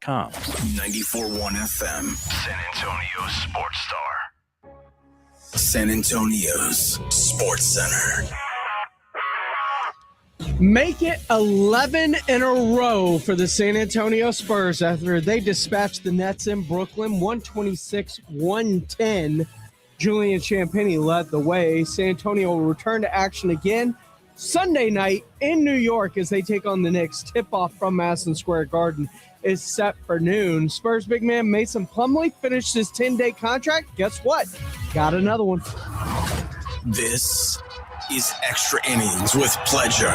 SportsStar.com. 94.1 FM, San Antonio's Sports Star. San Antonio's Sports Center. Make it 11 in a row for the San Antonio Spurs after they dispatched the Nets in Brooklyn, 126-110. Julian Champagnie led the way. San Antonio will return to action again Sunday night in New York as they take on the Knicks. Tip-off from Madison Square Garden is set for noon. Spurs big man Mason Plumlee finished his 10-day contract. Guess what? Got another one. This is Extra Innings with Pleasure.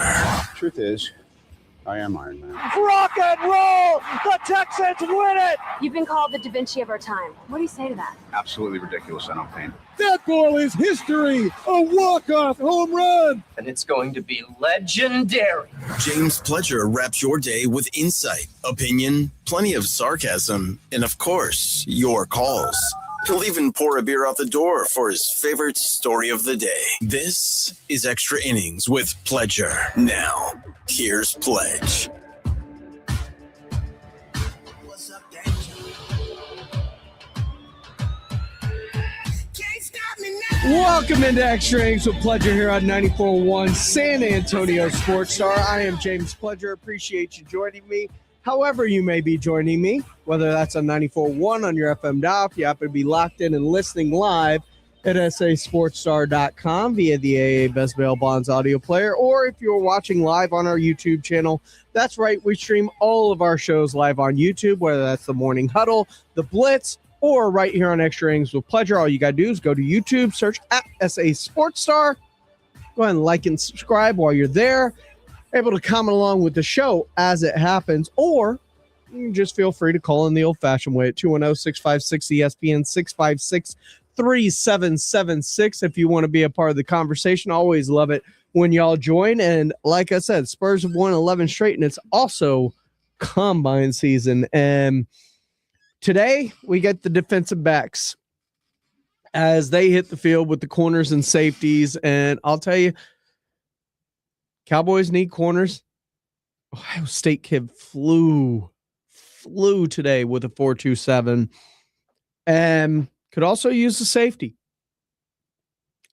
Truth is, I am Iron Man. Rock and roll! The Texans win it! You've been called the Da Vinci of our time. What do you say to that? Absolutely ridiculous, I don't paint. That ball is history! A walk-off home run! And it's going to be legendary. James Pleasure wraps your day with insight, opinion, plenty of sarcasm, and of course, your calls. He'll even pour a beer out the door for his favorite story of the day. This is Extra Innings with Pleasure. Now, here's Pledge. Welcome into Extra Innings with Pleasure here on 94.1 San Antonio Sports Star. I am James Pleasure. Appreciate you joining me. However you may be joining me, whether that's on 94.1 on your FM dial, if you happen to be locked in and listening live at sasportstar.com via the AA Best Bail Bonds audio player, or if you're watching live on our YouTube channel, that's right, we stream all of our shows live on YouTube, whether that's the Morning Huddle, the Blitz, or right here on Extra Innings with Pleasure. All you got to do is go to YouTube, search at SA Sports Star. Go ahead and like and subscribe while you're there. Able to comment along with the show as it happens, or you can just feel free to call in the old-fashioned way at 210-656-ESPN, 656-3776 if you want to be a part of the conversation. Always love it when y'all join. And like I said, Spurs have won 11 straight, and it's also combine season. And today we get the defensive backs as they hit the field with the corners and safeties. And I'll tell you, Cowboys need corners. Ohio State kid flew today with a 4.27 and could also use the safety.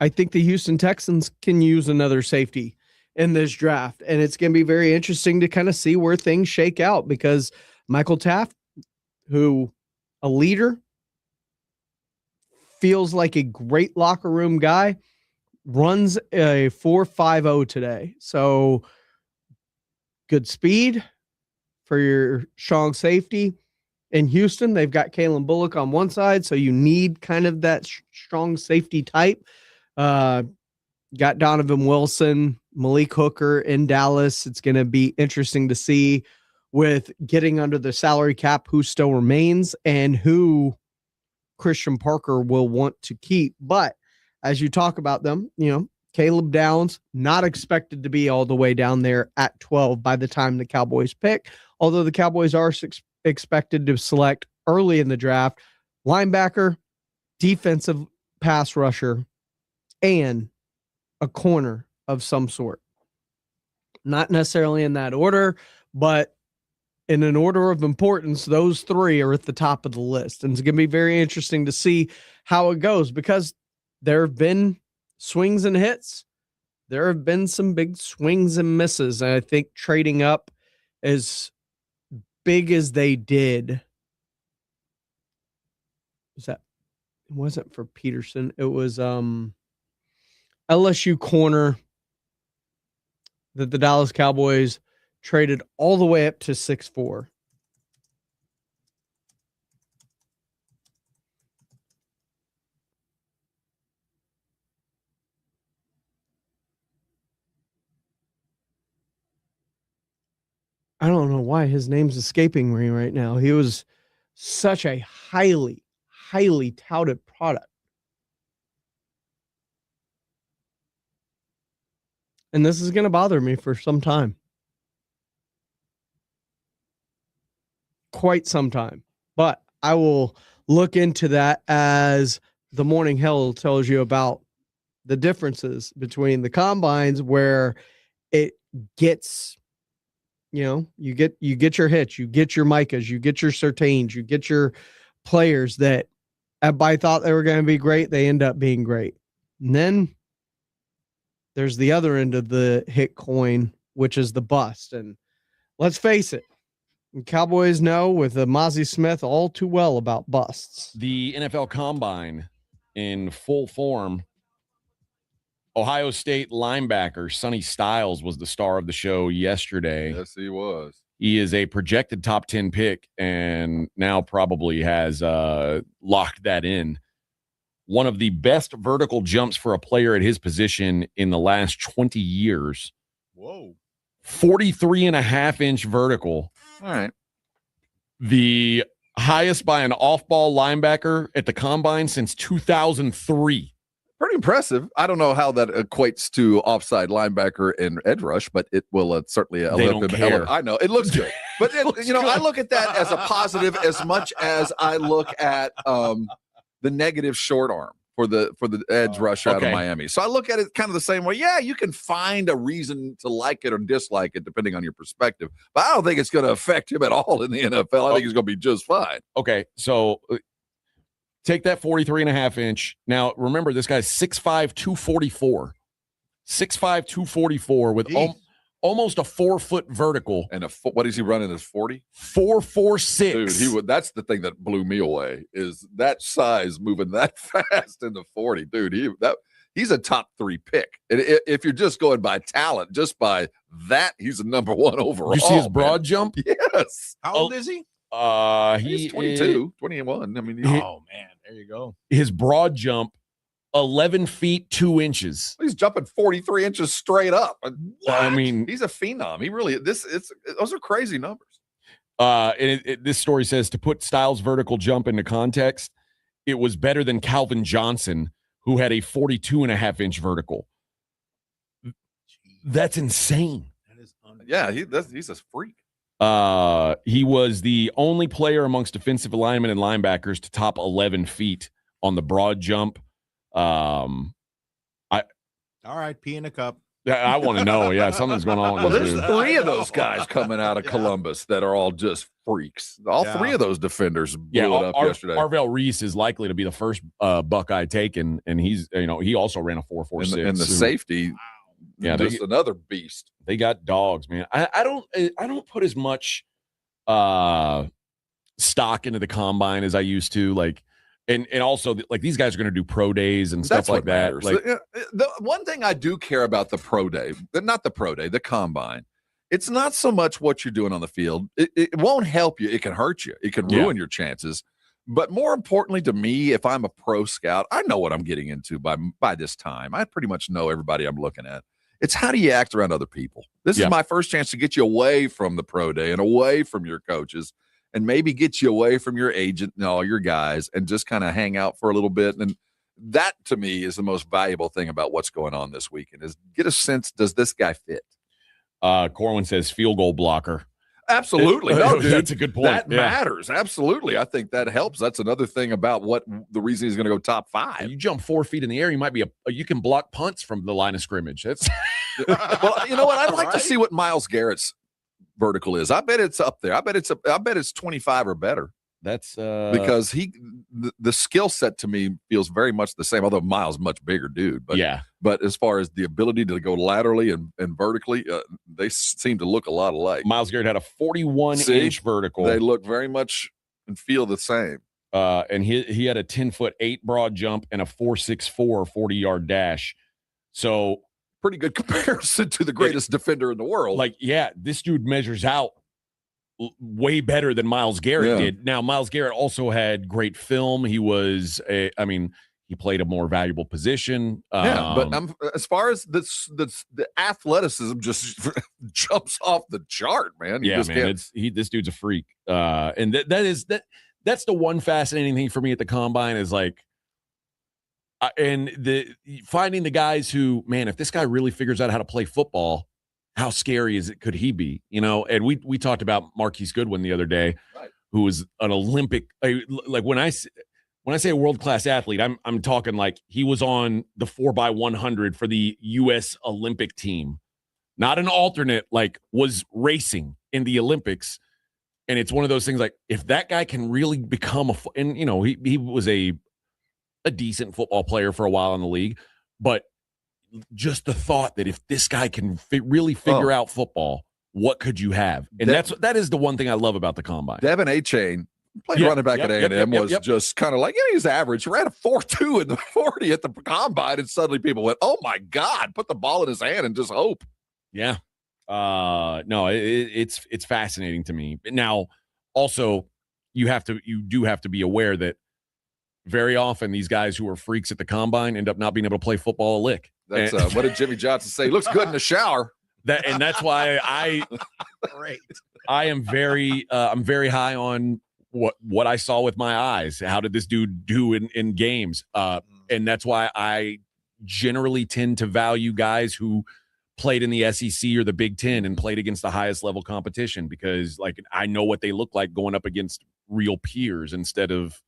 I think the Houston Texans can use another safety in this draft, and it's going to be very interesting to kind of see where things shake out because Michael Taft, who a leader, feels like a great locker room guy, runs a 4.50 today. So good speed for your strong safety. In Houston, they've got Kalen Bullock on one side, so you need kind of that strong safety type. Got Donovan Wilson, Malik Hooker in Dallas. It's going to be interesting to see with getting under the salary cap who still remains and who Christian Parker will want to keep. But as you talk about them, you know, Caleb Downs, not expected to be all the way down there at 12 by the time the Cowboys pick, although the Cowboys are expected to select early in the draft, linebacker, defensive pass rusher, and a corner of some sort. Not necessarily in that order, but in an order of importance, those three are at the top of the list. And it's going to be very interesting to see how it goes because there have been swings and hits. There have been some big swings and misses. And I think trading up as big as they did, it wasn't for Peterson. It was LSU corner that the Dallas Cowboys traded all the way up to 6'4". I don't know why his name's escaping me right now. He was such a highly, highly touted product. And this is going to bother me for some time. Quite some time. But I will look into that as the Morning Hill tells you about the differences between the combines where it gets You know, you get your Hitch, you get your Micahs, you get your Surtains, you get your players that everybody thought they were going to be great. They end up being great. And then there's the other end of the hit coin, which is the bust. And let's face it, Cowboys know with Mozzie Smith all too well about busts. The NFL Combine in full form. Ohio State linebacker Sonny Styles was the star of the show yesterday. Yes, he was. He is a projected top 10 pick and now probably has locked that in. One of the best vertical jumps for a player at his position in the last 20 years. Whoa. 43.5-inch vertical. All right. The highest by an off-ball linebacker at the Combine since 2003. Pretty impressive. I don't know how that equates to offside linebacker and edge rush, but it will certainly. They don't care. I know it looks good, but I look at that as a positive as much as I look at the negative short arm for the edge rusher out of Miami. So I look at it kind of the same way. Yeah, you can find a reason to like it or dislike it depending on your perspective, but I don't think it's going to affect him at all in the NFL. I think he's going to be just fine. Okay, so take that 43.5-inch. Now, remember, this guy's 6'5", 244. 6'5", 244 with almost a 4-foot vertical. And what is he running as 40? 4.46. Dude, that's the thing that blew me away is that size moving that fast in the 40. Dude, he's a top 3 pick. And if you're just going by talent, just by that, he's a number 1 overall. You see his broad jump? Yes. How old is he? He's 22, 21. I mean, oh man, there you go. His broad jump, 11 feet 2 inches. He's jumping 43 inches straight up. What? I mean, he's a phenom. He really those are crazy numbers. And this story says, to put Styles' vertical jump into context, it was better than Calvin Johnson, who had a 42.5-inch vertical. That's insane. That is he's a freak. He was the only player amongst defensive linemen and linebackers to top 11 feet on the broad jump. all right. Pee in a cup. I want to know. Yeah, something's going on. Well, there's 3 of those guys coming out of Columbus that are all just freaks. All 3 of those defenders blew it up yesterday. Arvell Reese is likely to be the first Buckeye taken, and he's he also ran a 4.46. And the safety. Yeah, just another beast. They got dogs, man. I don't put as much stock into the Combine as I used to. Like, and also like these guys are going to do pro days and stuff like that. Matters. Like, the one thing I do care about the the Combine. It's not so much what you're doing on the field. It won't help you. It can hurt you. It can ruin your chances. But more importantly to me, if I'm a pro scout, I know what I'm getting into by this time. I pretty much know everybody I'm looking at. It's how do you act around other people? This is my first chance to get you away from the pro day and away from your coaches and maybe get you away from your agent and all your guys and just kind of hang out for a little bit. And that, to me, is the most valuable thing about what's going on this weekend is get a sense, does this guy fit? Corwin says field goal blocker. Absolutely. No, dude. That's a good point. That matters. Absolutely. I think that helps. That's another thing about what the reason he's going to go top 5. You jump 4 feet in the air, you might be you can block punts from the line of scrimmage. That's well, you know what? I'd like to see what Myles Garrett's vertical is. I bet it's up there. I bet it's 25 or better. That's because the skill set to me feels very much the same, although Miles much bigger dude. But as far as the ability to go laterally and vertically, they seem to look a lot alike. Miles Garrett had a 41-inch vertical. They look very much and feel the same. And he had a 10'8" broad jump and a 4.64 40-yard dash. So pretty good comparison to the greatest defender in the world. Like, this dude measures out way better than Myles Garrett did. Now, Myles Garrett also had great film. He was he played a more valuable position. But as far as the athleticism just jumps off the chart, man. This dude's a freak. And that's the one fascinating thing for me at the Combine is like, finding the guys who, man, if this guy really figures out how to play football, how scary could he be? And we talked about Marquise Goodwin the other day, who was an Olympic. Like when I say a world-class athlete, I'm talking like he was on the 4x100 for the U.S. Olympic team. not an alternate, like was racing in the Olympics. And it's one of those things like, if that guy can really become and you know, he was a decent football player for a while in the league, but just the thought that if this guy can really figure out football, what could you have? And that is the one thing I love about the combine. Devin A-Chain played running back at A&M, was just kind of like, he's average. He ran a 4.2 in the 40 at the combine, and suddenly people went, oh my God, put the ball in his hand and just hope. Yeah. No, it's fascinating to me. Now, also, you do have to be aware that very often these guys who are freaks at the combine end up not being able to play football a lick. That's what did Jimmy Johnson say? He looks good in the shower. That's why I am very I'm very high on what I saw with my eyes. How did this dude do in games? And that's why I generally tend to value guys who played in the SEC or the Big Ten and played against the highest level competition, because like I know what they look like going up against real peers instead of,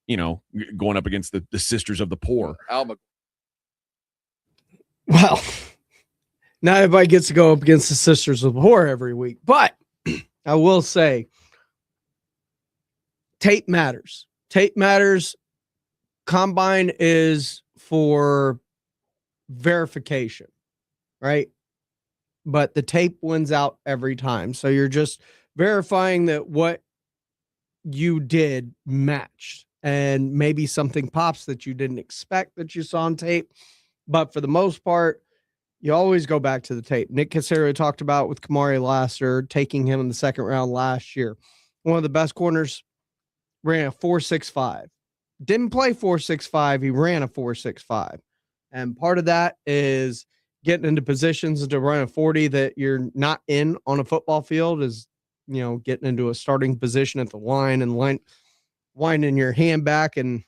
you know, going up against the sisters of the poor. Well, not everybody gets to go up against the sisters of the poor every week, but I will say tape matters. Tape matters. Combine is for verification, right? But the tape wins out every time. So you're just verifying that what you did matched, and maybe something pops that you didn't expect that you saw on tape. But for the most part, you always go back to the tape. Nick Caserio talked about with Kamari Lassiter, taking him in the second round last year. One of the best corners, ran a 4.65. Didn't play 4.65. He ran a 4.65. And part of that is getting into positions to run a 40 that you're not in on a football field, is, you know, getting into a starting position at the line and winding your hand back. And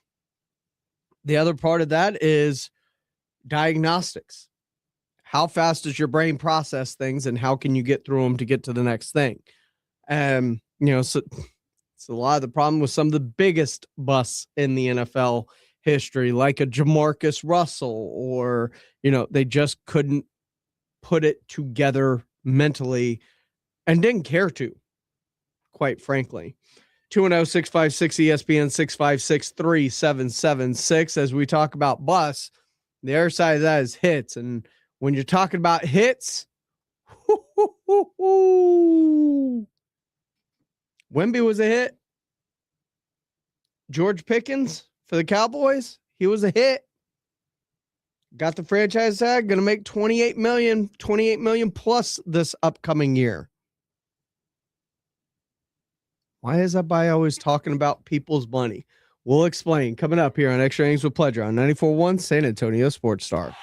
the other part of that is diagnostics. How fast does your brain process things, and how can you get through them to get to the next thing? You know, so it's a lot of the problem with some of the biggest busts in the NFL history, like a Jamarcus Russell, or, you know, they just couldn't put it together mentally and didn't care to, quite frankly. 210-656-ESPN, 656-3776. As we talk about busts, the other side of that is hits. And when you're talking about hits, Wemby was a hit. George Pickens for the Cowboys, he was a hit. Got the franchise tag, going to make $28 million plus this upcoming year. Why is everybody always talking about people's money? We'll explain. Coming up here on Extra Innings with Pleasure on 94.1 San Antonio Sports Star.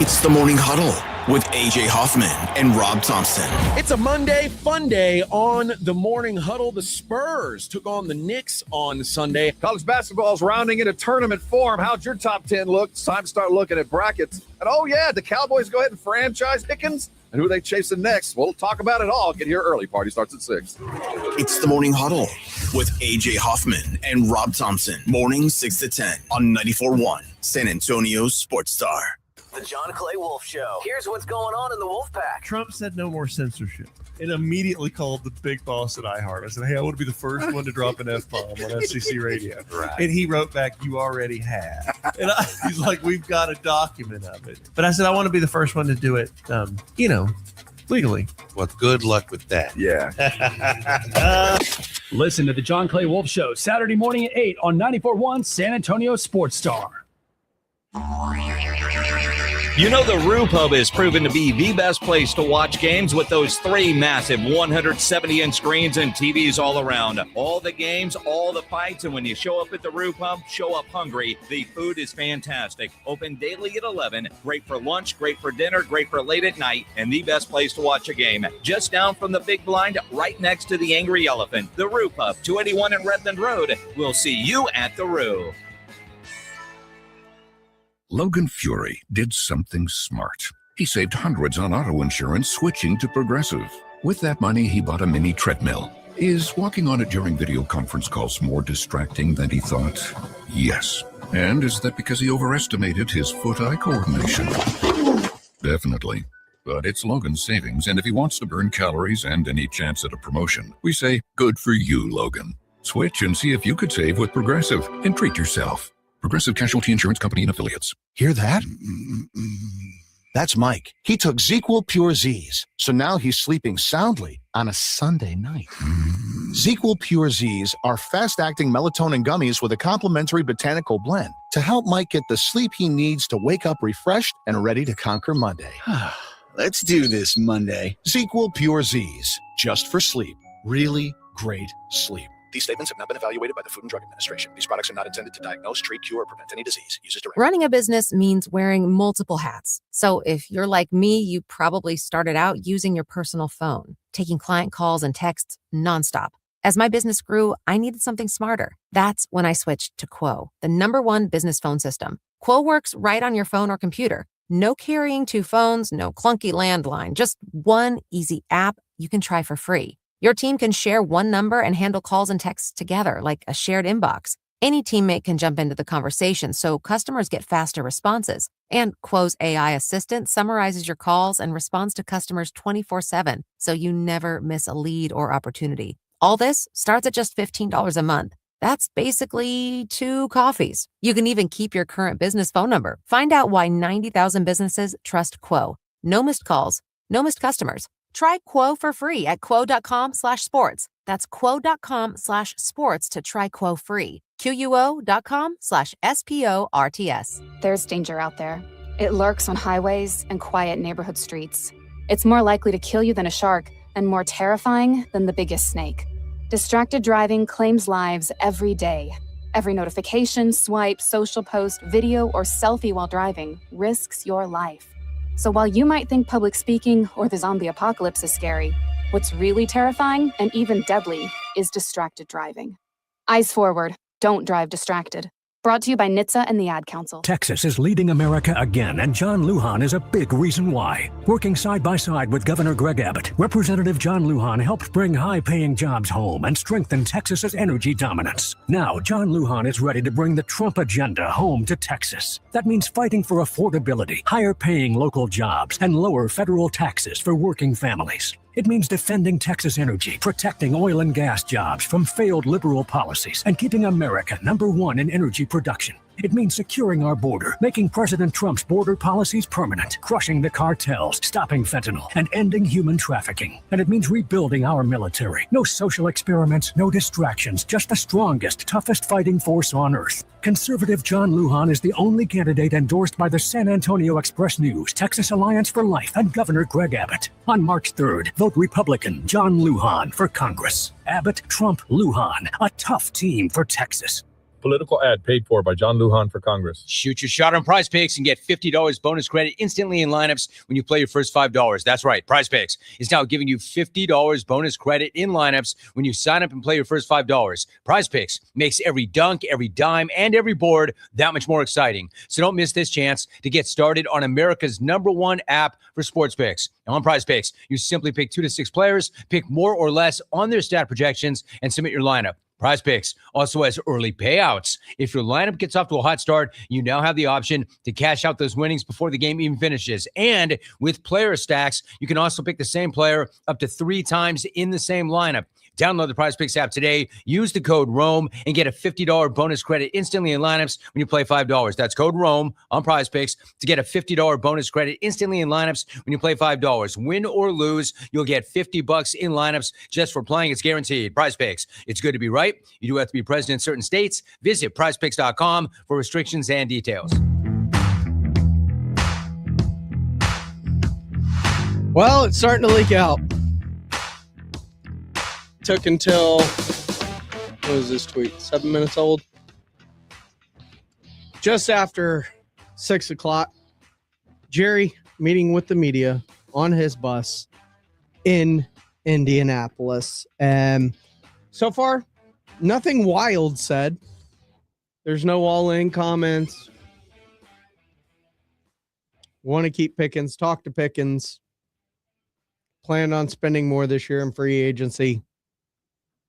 It's the Morning Huddle with AJ Hoffman and Rob Thompson. It's a Monday fun day on the Morning Huddle. The Spurs took on the Knicks on Sunday. College basketball is rounding into tournament form. How'd your top 10 look? It's time to start looking at brackets. And oh yeah, the Cowboys go ahead and franchise Pickens? And who are they chasing next? We'll talk about it all. Get here early. Party starts at 6. It's the Morning Huddle with AJ Hoffman and Rob Thompson. Morning 6 to 10 on 94.1 San Antonio Sports Star. The John Clay Wolf Show. Here's what's going on in the Wolf Pack. Trump said no more censorship and immediately called the big boss at iHeart. I said, hey, I want to be the first one to drop an F-bomb on FCC radio. Right. And he wrote back, you already have. And he's like, we've got a document of it. But I said, I want to be the first one to do it, legally. Well, good luck with that. Yeah. Listen to the John Clay Wolf Show Saturday morning at 8 on 94.1 San Antonio Sports Star. You know, the Roo Pub has proven to be the best place to watch games with those 3 massive 170-inch screens and TVs all around. All the games, all the fights, and when you show up at the Roo Pub, show up hungry. The food is fantastic. Open daily at 11. Great for lunch, great for dinner, great for late at night, and the best place to watch a game. Just down from the big blind, right next to the Angry Elephant. The Roo Pub, 281 in Redland Road. We'll see you at the Roo. Logan Fury did something smart. He saved hundreds on auto insurance switching to Progressive. With that money, he bought a mini treadmill. Is walking on it during video conference calls more distracting than he thought? Yes. And is that because he overestimated his foot-eye coordination? Definitely. But it's Logan's savings, and if he wants to burn calories and any chance at a promotion, we say, good for you, Logan. Switch and see if you could save with Progressive and treat yourself. Progressive Casualty Insurance Company and Affiliates. Hear that? That's Mike. He took ZQL Pure Z's, so now he's sleeping soundly on a Sunday night. ZQL Pure Z's are fast-acting melatonin gummies with a complementary botanical blend to help Mike get the sleep he needs to wake up refreshed and ready to conquer Monday. Let's do this Monday. ZQL Pure Z's, just for sleep. Really great sleep. These statements have not been evaluated by the Food and Drug Administration. These products are not intended to diagnose, treat, cure, or prevent any disease. Use as directed. Running a business means wearing multiple hats. So if you're like me, you probably started out using your personal phone, taking client calls and texts nonstop. As my business grew, I needed something smarter. That's when I switched to Quo, the #1 business phone system. Quo works right on your phone or computer. No carrying 2 phones, no clunky landline, just one easy app you can try for free. Your team can share one number and handle calls and texts together like a shared inbox. Any teammate can jump into the conversation, so customers get faster responses. And Quo's AI assistant summarizes your calls and responds to customers 24/7, so you never miss a lead or opportunity. All this starts at just $15 a month. That's basically 2 coffees. You can even keep your current business phone number. Find out why 90,000 businesses trust Quo. No missed calls, no missed customers. Try Quo for free at quo.com/sports. That's quo.com/sports to try Quo free. QUO.com/SPORTS. There's danger out there. It lurks on highways and quiet neighborhood streets. It's more likely to kill you than a shark and more terrifying than the biggest snake. Distracted driving claims lives every day. Every notification, swipe, social post, video, or selfie while driving risks your life. So while you might think public speaking or the zombie apocalypse is scary, what's really terrifying and even deadly is distracted driving. Eyes forward. Don't drive distracted. Brought to you by NHTSA and the Ad Council. Texas is leading America again, and John Lujan is a big reason why. Working side by side with Governor Greg Abbott, Representative John Lujan helped bring high-paying jobs home and strengthen Texas's energy dominance. Now, John Lujan is ready to bring the Trump agenda home to Texas. That means fighting for affordability, higher-paying local jobs, and lower federal taxes for working families. It means defending Texas energy, protecting oil and gas jobs from failed liberal policies, and keeping America #1 in energy production. It means securing our border, making President Trump's border policies permanent, crushing the cartels, stopping fentanyl, and ending human trafficking. And it means rebuilding our military. No social experiments, no distractions, just the strongest, toughest fighting force on earth. Conservative John Lujan is the only candidate endorsed by the San Antonio Express-News, Texas Alliance for Life, and Governor Greg Abbott. On March 3rd, vote Republican John Lujan for Congress. Abbott, Trump, Lujan, a tough team for Texas. Political ad paid for by John Lujan for Congress. Shoot your shot on Prize Picks and get $50 bonus credit instantly in lineups when you play your first $5. That's right. Prize Picks is now giving you $50 bonus credit in lineups when you sign up and play your first $5. Prize Picks makes every dunk, every dime, and every board that much more exciting. So don't miss this chance to get started on America's #1 app for sports picks. On Prize Picks, you simply pick 2 to 6 players, pick more or less on their stat projections, and submit your lineup. Prize Picks also has early payouts. If your lineup gets off to a hot start, you now have the option to cash out those winnings before the game even finishes. And with player stacks, you can also pick the same player up to 3 times in the same lineup. Download the Prize Picks app today. Use the code ROAM and get a $50 bonus credit instantly in lineups when you play $5. That's code ROAM on Prize Picks to get a $50 bonus credit instantly in lineups when you play $5. Win or lose, you'll get $50 in lineups just for playing. It's guaranteed. Prize Picks. It's good to be right. You do have to be present in certain states. Visit prizepicks.com for restrictions and details. Well, it's starting to leak out. Took until, what was this tweet, 7 minutes old? Just after 6 o'clock, Jerry meeting with the media on his bus in Indianapolis. And so far, nothing wild said. There's no all-in comments. Want to keep Pickens, talk to Pickens. Plan on spending more this year in free agency.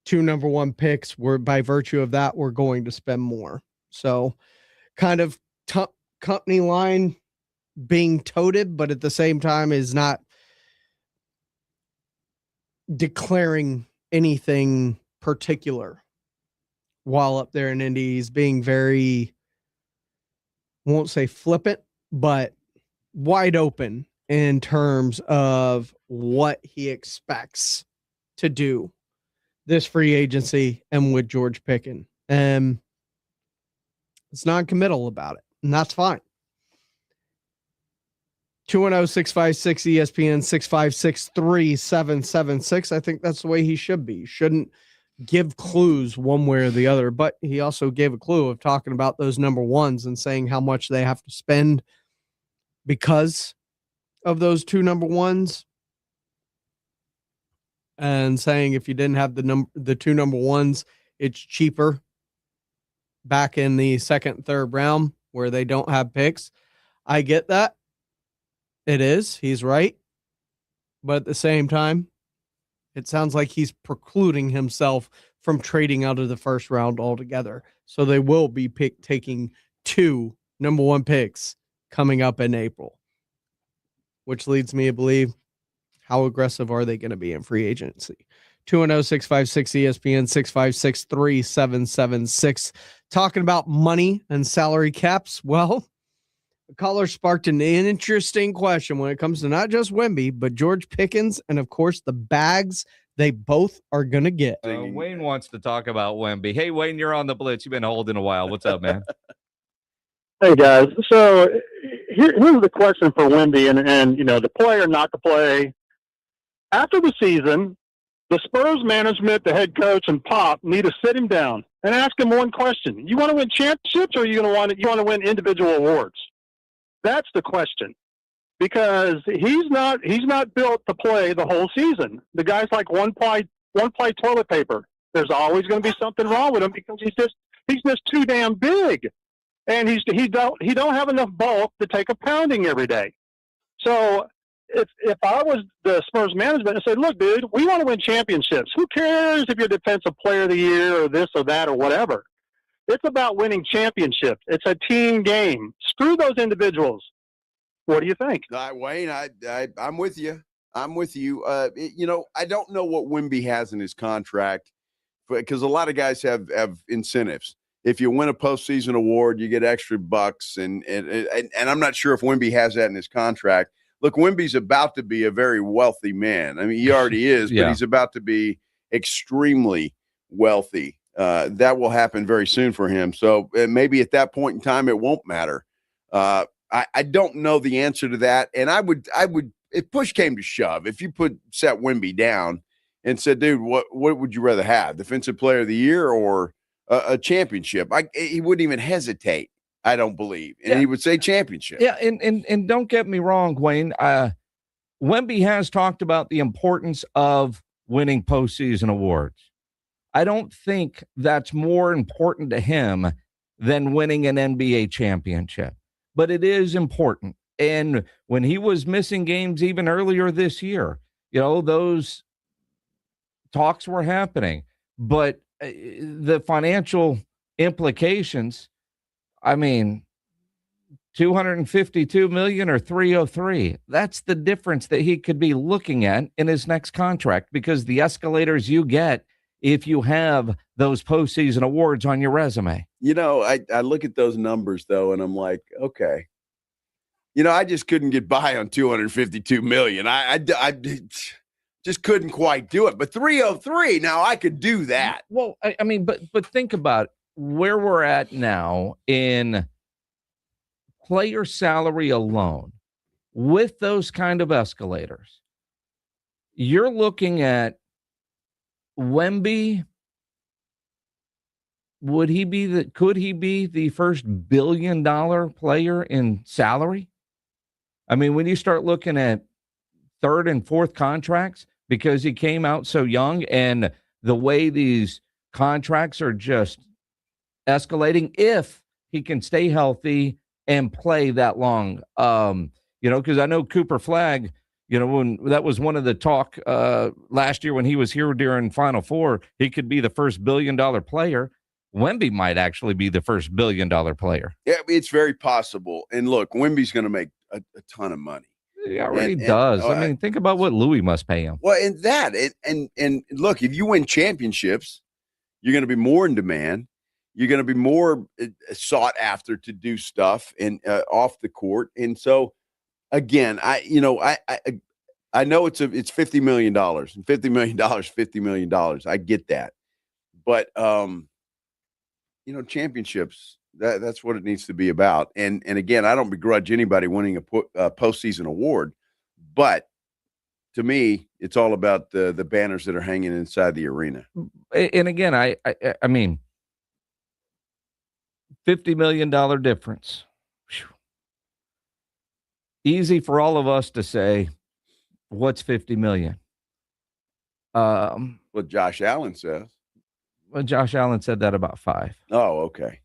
2 #1 picks were, by virtue of that, we're going to spend more. So kind of company line being toted, but at the same time is not declaring anything particular while up there in Indy. He's being very, won't say flippant, but wide open in terms of what he expects to do this free agency and with George Pickens. And it's non-committal about it, and that's fine. 210-656-ESPN, 656-3776. I think that's the way he should be. He shouldn't give clues one way or the other, but he also gave a clue of talking about those number ones and saying how much they have to spend because of those two number ones, and saying if you didn't have the two number ones, it's cheaper back in the second and third round where they don't have picks. I get that. It is. He's right. But at the same time, it sounds like he's precluding himself from trading out of the first round altogether. So they will be taking two number one picks coming up in April, which leads me to believe, how aggressive are they going to be in free agency? 210-656-ESPN, 656-3776. Talking about money and salary caps. Well, the caller sparked an interesting question when it comes to not just Wemby, but George Pickens and, of course, the bags they both are going to get. Wayne wants to talk about Wemby. Hey, Wayne, you're on the Blitz. You've been holding a while. What's up, man? Hey, guys. So here's the question for Wemby and the play or not to play. After the season, the Spurs management, the head coach, and Pop need to sit him down and ask him one question. You want to win championships, or you want to win individual awards? That's the question, because he's not built to play the whole season. The guy's like one ply toilet paper. There's always going to be something wrong with him because he's just too damn big, and he don't have enough bulk to take a pounding every day. So if I was the Spurs management and said, look, dude, we want to win championships. Who cares if you're defensive player of the year or this or that or whatever? It's about winning championships. It's a team game. Screw those individuals. What do you think? Wayne, I'm with you. I'm with you. I don't know what Wemby has in his contract, because a lot of guys have incentives. If you win a postseason award, you get extra bucks, and I'm not sure if Wemby has that in his contract. Look, Wemby's about to be a very wealthy man. I mean, he already is, but he's about to be extremely wealthy. That will happen very soon for him. So maybe at that point in time, it won't matter. I don't know the answer to that. And I would, if push came to shove, if you set Wemby down and said, dude, what would you rather have? Defensive player of the year or a championship? He wouldn't even hesitate. I don't believe. And he would say championship. Yeah, and don't get me wrong, Wayne. Wemby has talked about the importance of winning postseason awards. I don't think that's more important to him than winning an NBA championship. But it is important. And when he was missing games even earlier this year, those talks were happening. But the financial implications, I mean, $252 million or $303. That's the difference that he could be looking at in his next contract, because the escalators you get if you have those postseason awards on your resume. I look at those numbers, though, and I'm like, okay. I just couldn't get by on $252 million. I just couldn't quite do it. But $303, now I could do that. Well, I mean, but think about where we're at now in player salary alone with those kind of escalators. You're looking at Wemby. Could he be the first $1 billion player in salary? I mean, when you start looking at third and fourth contracts, because he came out so young, and the way these contracts are just escalating, if he can stay healthy and play that long, because I know Cooper Flagg, when that was one of the talk last year when he was here during Final Four, he could be the first $1 billion player. Wemby might actually be the first $1 billion player. Yeah, it's very possible. And look, Wemby's going to make a ton of money. He already And- does. oh, I mean, think about what Louis must pay him. Well, and that, and look, if you win championships, you're going to be more in demand. You're going to be more sought after to do stuff and off the court. And so, again, I know it's $50 million, and $50 million, $50 million. I get that, but championships. That's what it needs to be about. And again, I don't begrudge anybody winning a postseason award, but to me, it's all about the banners that are hanging inside the arena. And again, I mean, $50 million difference. Whew. Easy for all of us to say, what's 50 million? What Josh Allen says. Well, Josh Allen said that about 5. Oh, okay.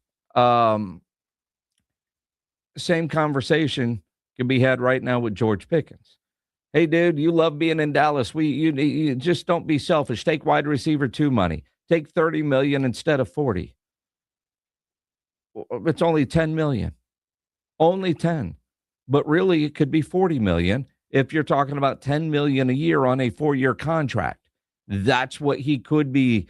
Same conversation can be had right now with George Pickens. Hey, dude, you love being in Dallas. You just don't be selfish. Take wide receiver 2 money. Take 30 million instead of 40. It's only 10 million. Only 10. But really, it could be 40 million if you're talking about 10 million a year on a 4-year contract. That's what he could be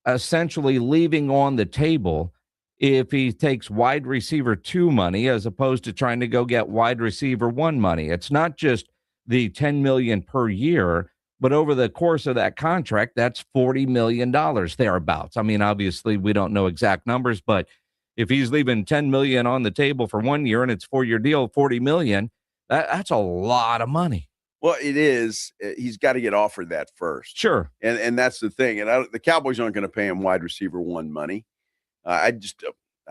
essentially leaving on the table if he takes wide receiver 2 money as opposed to trying to go get wide receiver 1 money. It's not just the 10 million per year, but over the course of that contract, that's $40 million thereabouts. I mean, obviously we don't know exact numbers, but if he's leaving 10 million on the table for 1 year and it's 4-year deal, 40 million, that's a lot of money. Well, it is. He's got to get offered that first. Sure. And that's the thing. And the Cowboys aren't going to pay him wide receiver 1 money. I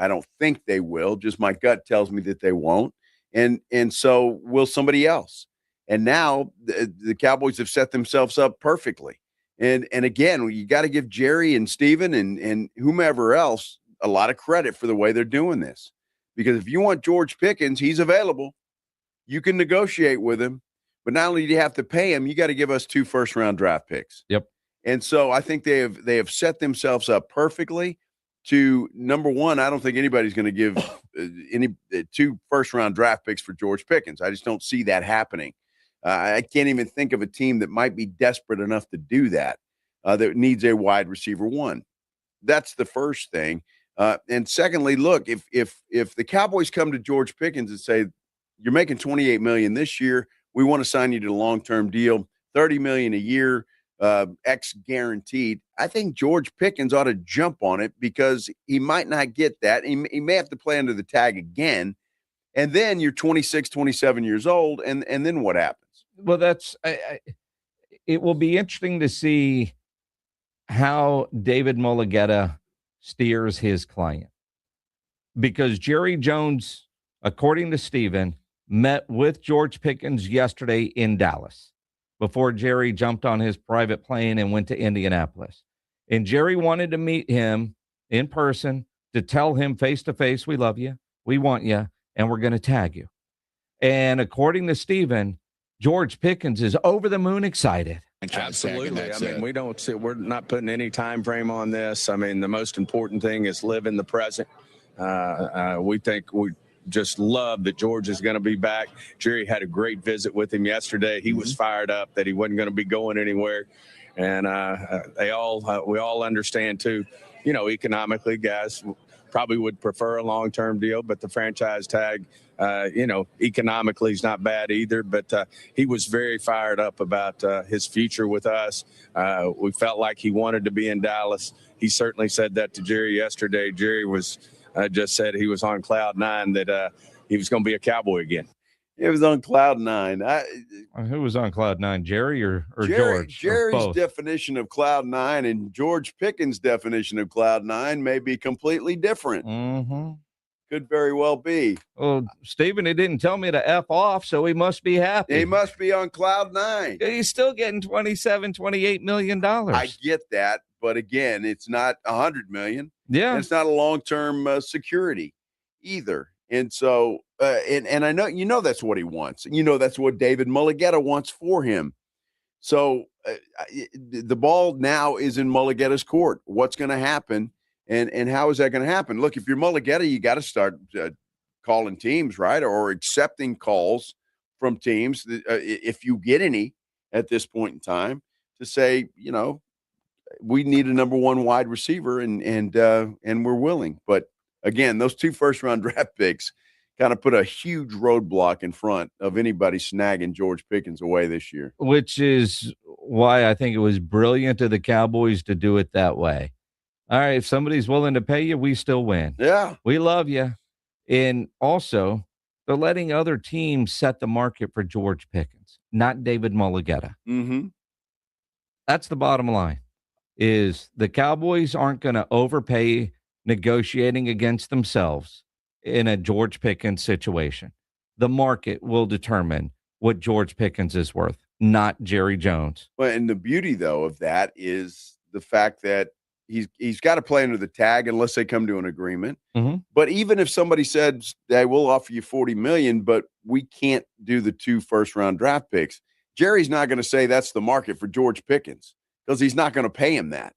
don't think they will. Just my gut tells me that they won't. And so will somebody else. And now the Cowboys have set themselves up perfectly. And again, you got to give Jerry and Steven and whomever else a lot of credit for the way they're doing this. Because if you want George Pickens, he's available. You can negotiate with him. But not only do you have to pay him, you got to give us 2 first-round draft picks. Yep. And so I think they have set themselves up perfectly to, number one, I don't think anybody's going to give any 2 first-round draft picks for George Pickens. I just don't see that happening. I can't even think of a team that might be desperate enough to do that, that needs a wide receiver 1. That's the first thing. And secondly, look, if the Cowboys come to George Pickens and say, you're making $28 million this year, we want to sign you to a long-term deal, $30 million a year, X guaranteed. I think George Pickens ought to jump on it because he might not get that. He may have to play under the tag again. And then you're 26, 27 years old. And then what happens? Well, it will be interesting to see how David Mulligetta steers his client. Because Jerry Jones, according to Steven, met with George Pickens yesterday in Dallas before Jerry jumped on his private plane and went to Indianapolis. And Jerry wanted to meet him in person to tell him face-to-face, we love you, we want you, and we're going to tag you. And according to Steven, George Pickens is over the moon excited. Absolutely. I mean, we're not putting any time frame on this. I mean, the most important thing is live in the present. We just love that George is going to be back. Jerry had a great visit with him yesterday. He was fired up that he wasn't going to be going anywhere. And we all understand too, economically, guys probably would prefer a long-term deal, but the franchise tag, economically is not bad either. But he was very fired up about his future with us. We felt like he wanted to be in Dallas. He certainly said that to Jerry yesterday. Jerry just said he was on cloud 9, that he was going to be a Cowboy again. It was on cloud 9. Who was on cloud 9, Jerry or George? Jerry's definition of cloud 9 and George Pickens' definition of cloud 9 may be completely different. Mm-hmm. Could very well be. Well, Steven, he didn't tell me to F off, so he must be happy. He must be on cloud 9. He's still getting $28 million. I get that, but again, it's not $100 million. Yeah, it's not a long-term security either. And so, and I know, that's what he wants. And that's what David Mulligetta wants for him. So the ball now is in Mulligetta's court. What's going to happen, and how is that going to happen? Look, if you're Mulligetta, you got to start calling teams, right, or accepting calls from teams if you get any at this point in time to say, we need a number one wide receiver and we're willing. But again, those 2 first-round draft picks kind of put a huge roadblock in front of anybody snagging George Pickens away this year. Which is why I think it was brilliant of the Cowboys to do it that way. All right, if somebody's willing to pay you, we still win. Yeah. We love you. And also, they're letting other teams set the market for George Pickens, not David Mulligetta. Mm-hmm. That's the bottom line, is the Cowboys aren't going to overpay negotiating against themselves in a George Pickens situation. The market will determine what George Pickens is worth, not Jerry Jones. Well, and the beauty, though, of that is the fact that he's got to play under the tag unless they come to an agreement. Mm-hmm. But even if somebody said, "Hey, we'll offer you $40 million, but we can't do the 2 first-round draft picks," Jerry's not going to say that's the market for George Pickens because he's not going to pay him that.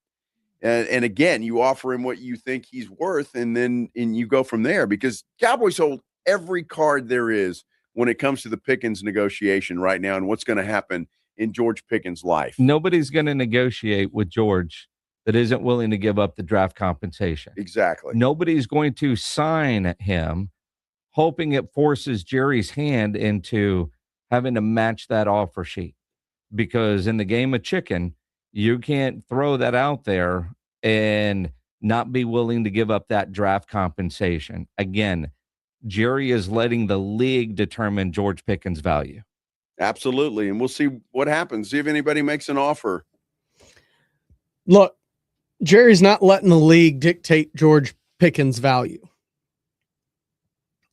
And again, you offer him what you think he's worth, and you go from there, because Cowboys hold every card there is when it comes to the Pickens negotiation right now and what's going to happen in George Pickens' life. Nobody's going to negotiate with George that isn't willing to give up the draft compensation. Exactly. Nobody's going to sign him hoping it forces Jerry's hand into having to match that offer sheet, because in the game of chicken, you can't throw that out there and not be willing to give up that draft compensation. Again, Jerry is letting the league determine George Pickens' value. Absolutely. And we'll see what happens. See if anybody makes an offer. Look, Jerry's not letting the league dictate George Pickens' value.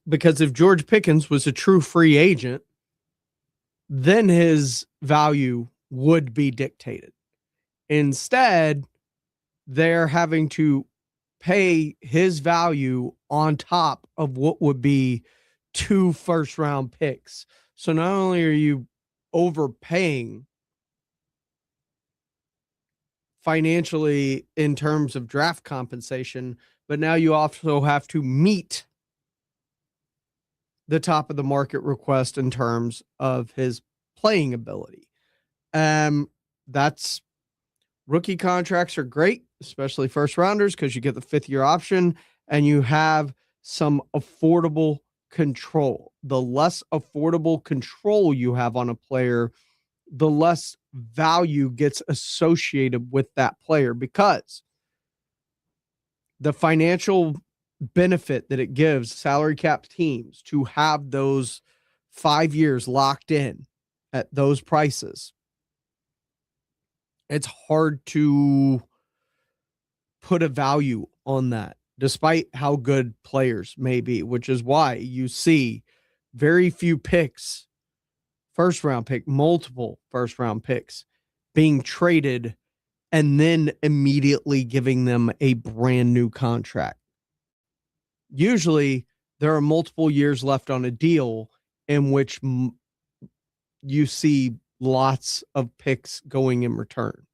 Because if George Pickens was a true free agent, then his value would be dictated. Instead, they're having to pay his value on top of what would be 2 first-round picks. So not only are you overpaying financially in terms of draft compensation, but now you also have to meet the top of the market request in terms of his playing ability. That's rookie contracts are great, especially first rounders, because you get the 5th-year option and you have some affordable control. The less affordable control you have on a player, the less value gets associated with that player, because the financial benefit that it gives salary cap teams to have those 5 years locked in at those prices. It's hard to put a value on that, despite how good players may be, which is why you see very few picks, multiple first-round picks being traded and then immediately giving them a brand new contract. Usually, there are multiple years left on a deal in which you see lots of picks going in return.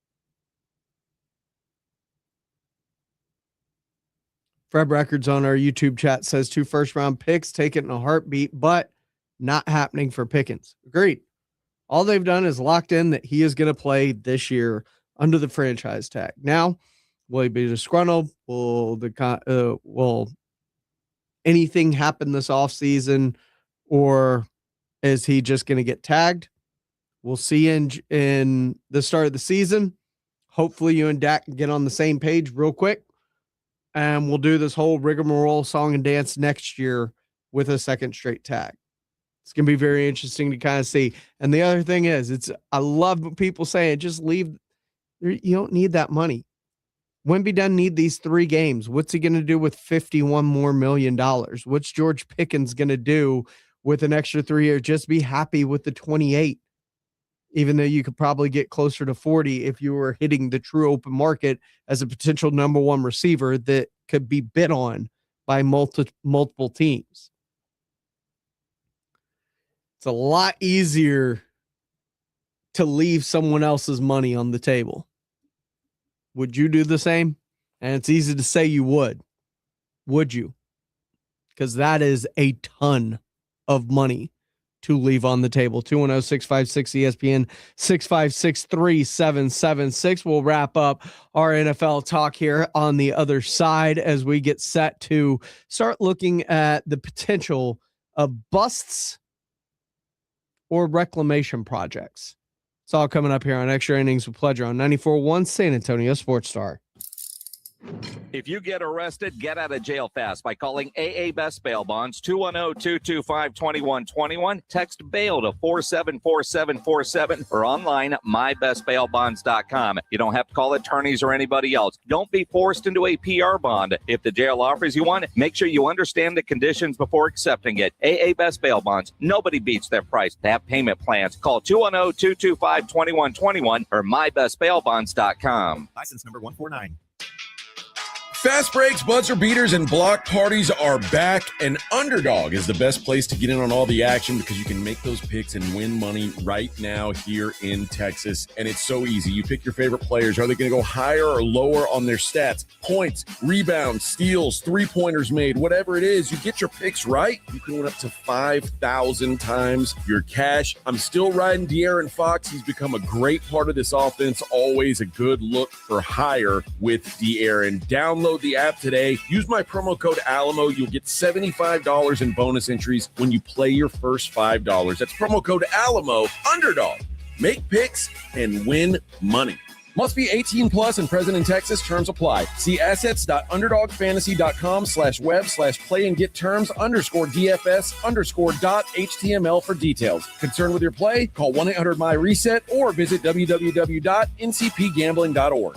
Fred Records on our YouTube chat says 2 first-round picks, take it in a heartbeat, but not happening for Pickens. Agreed. All they've done is locked in that he is going to play this year under the franchise tag. Now, will he be disgruntled? Will anything happen this offseason, or is he just going to get tagged? We'll see in the start of the season. Hopefully you and Dak can get on the same page real quick, and we'll do this whole rigmarole song and dance next year with a second straight tag. It's going to be very interesting to kind of see. And the other thing is, I love what people saying, just leave. You don't need that money. Wemby doesn't need these 3 games. What's he going to do with $51 more million? What's George Pickens going to do with an extra 3 years? Just be happy with the 28, even though you could probably get closer to 40 if you were hitting the true open market as a potential number 1 receiver that could be bid on by multiple teams. It's a lot easier to leave someone else's money on the table. Would you do the same? And it's easy to say you would. Would you? because that is a ton of money to leave on the table. 210-656-ESPN, 656-3776. We'll wrap up our NFL talk here on the other side as we get set to start looking at the potential of busts or reclamation projects. It's all coming up here on Extra Innings with Pleasure on 94.1 San Antonio Sports Star. If you get arrested, get out of jail fast by calling AA Best Bail Bonds, 210-225-2121. Text bail to 474747 or online at mybestbailbonds.com. You don't have to call attorneys or anybody else. Don't be forced into a PR bond. If the jail offers you one, make sure you understand the conditions before accepting it. AA Best Bail Bonds. Nobody beats their price. They have payment plans. Call 210-225-2121 or mybestbailbonds.com. License number 149. Fast breaks, buzzer beaters, and block parties are back, and Underdog is the best place to get in on all the action because you can make those picks and win money right now here in Texas. And it's so easy. You pick your favorite players. Are they going to go higher or lower on their stats? Points, rebounds, steals, three-pointers made, whatever it is, you get your picks right. You can win up to 5,000 times your cash. I'm still riding De'Aaron Fox. He's become a great part of this offense. Always a good look for higher with De'Aaron. Download the app today. Use my promo code Alamo. You'll get $75 in bonus entries when you play your first $5. That's promo code Alamo. Underdog. Make picks and win money. Must be 18 plus and present in Texas. Terms apply. See assets.underdogfantasy.com/web/play and get terms _DFS_.html for details. Concerned with your play? Call 1-800-MY-RESET or visit www.ncpgambling.org.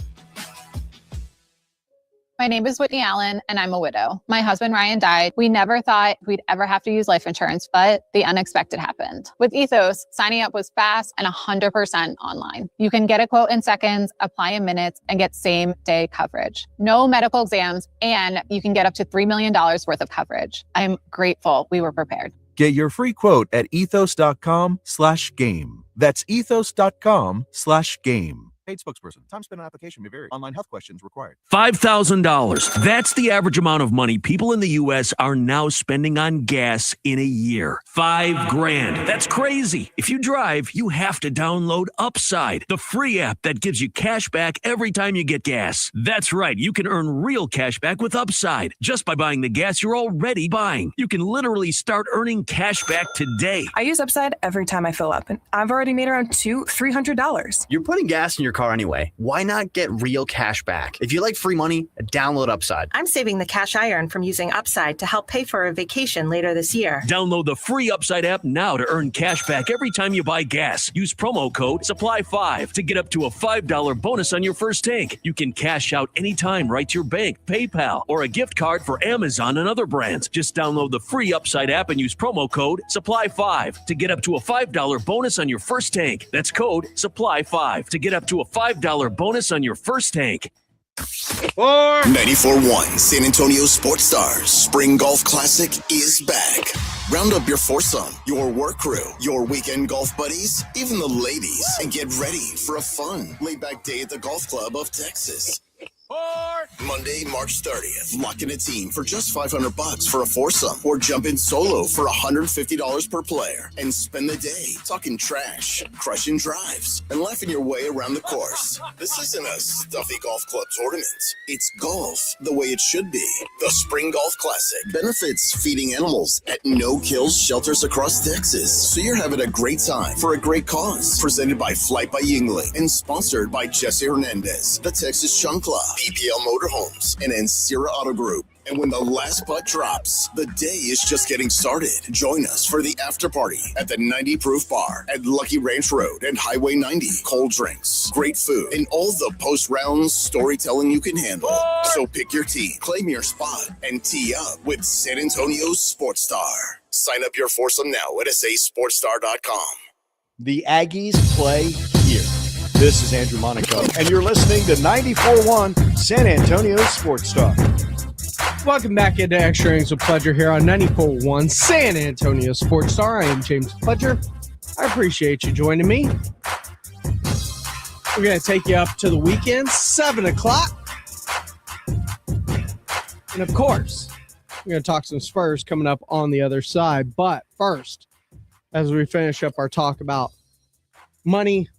My name is Whitney Allen, and I'm a widow. My husband, Ryan, died. We never thought we'd ever have to use life insurance, but the unexpected happened. With Ethos, signing up was fast and 100% online. You can get a quote in seconds, apply in minutes, and get same-day coverage. No medical exams, and you can get up to $3 million worth of coverage. I'm grateful we were prepared. Get your free quote at ethos.com/game. That's ethos.com/game. Paid spokesperson. Time spent on application may vary. Online health questions required. $5,000. That's the average amount of money people in the U.S. are now spending on gas in a year. $5,000. That's crazy. If you drive, you have to download Upside, the free app that gives you cash back every time you get gas. That's right. You can earn real cash back with Upside just by buying the gas you're already buying. You can literally start earning cash back today. I use Upside every time I fill up, and I've already made around $200-$300. You're putting gas in your car anyway. Why not get real cash back? If you like free money, download Upside. I'm saving the cash I earn from using Upside to help pay for a vacation later this year. Download the free Upside app now to earn cash back every time you buy gas. Use promo code SUPPLY5 to get up to a $5 bonus on your first tank. You can cash out anytime right to your bank, PayPal, or a gift card for Amazon and other brands. Just download the free Upside app and use promo code SUPPLY5 to get up to a $5 bonus on your first tank. That's code SUPPLY5 to get up to a $5 bonus on your first tank. 94.1 San Antonio Sports Stars Spring Golf Classic is back. Round up your foursome, your work crew, your weekend golf buddies, even the ladies, and get ready for a fun, laid-back day at the Golf Club of Texas. Monday, March 30th. Lock in a team for just $500 for a foursome, or jump in solo for $150 per player and spend the day talking trash, crushing drives, and laughing your way around the course. This isn't a stuffy golf club tournament. It's golf the way it should be. The Spring Golf Classic benefits feeding animals at no-kill shelters across Texas, so you're having a great time for a great cause. Presented by Flight by Yingling and sponsored by Jesse Hernandez, the Texas Chunk Club, BPL Motorhomes, and Ancira Auto Group. And when the last putt drops, the day is just getting started. Join us for the after party at the 90 Proof Bar at Lucky Ranch Road and Highway 90. Cold drinks, great food, and all the post-round storytelling you can handle. So pick your team, claim your spot, and tee up with San Antonio's Sports Star. Sign up your foursome now at sasportstar.com. The Aggies play here. This is Andrew Monaco, and you're listening to 94.1 San Antonio Sports Star. Welcome back into Extra Innings with Pleasure here on 94.1 San Antonio Sports Star. I am James Pledger. I appreciate you joining me. We're going to take you up to the weekend, 7 o'clock. And of course, We're going to talk some Spurs coming up on the other side. But first, as we finish up our talk about money,